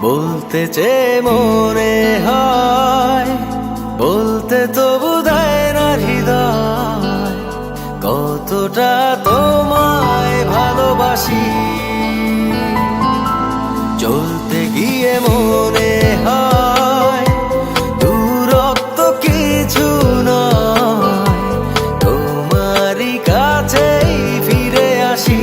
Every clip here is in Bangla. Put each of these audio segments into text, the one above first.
বলতে চেয়ে মনে হয়, বলতে তবু দেয় না হৃদয়, কতটা তোমায় ভালোবাসি। চলতে গিয়ে মনে হয় দূরত্ব কিছু নয়, তোমারই কাছেই ফিরে আসি।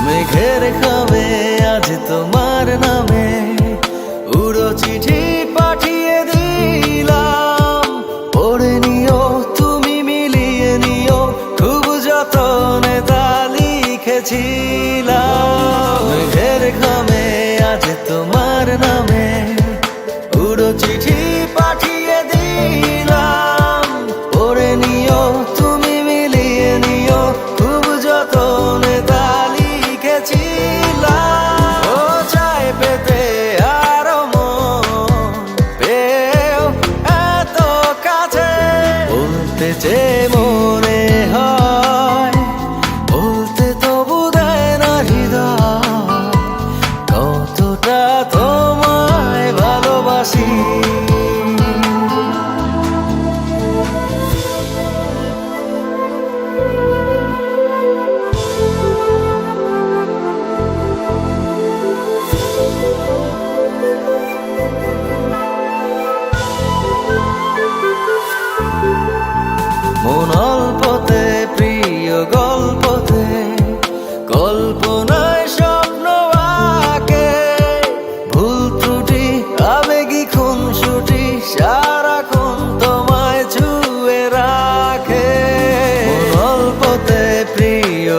মেঘের খামে আজ তোমার নামে উড়ো চিঠি পাঠিয়ে দিলাম, পড়ে নিও তুমি মিলিয়ে নিও, খুব যতনে তা লিখেছিলাম। মেঘের খামে আজ তোমার নামে উড়ো চিঠি পাঠিয়ে দিলাম, পড়ে নিও তুমি মিলিয়ে নিও, খুব যতনে তা যে মনে হয়, বলতে তবু দেয় না হৃদয়, কতটা তোমায় ভালোবাসি। মন অল্পতে প্রিয় গল্পতে, কল্পনায় স্বপ্ন আঁকে, ভুল ত্রুটি আবেগী খুনসুটি সারাক্ষণ তোমায় ছুঁয়ে রাখে। মন অল্পতে প্রিয়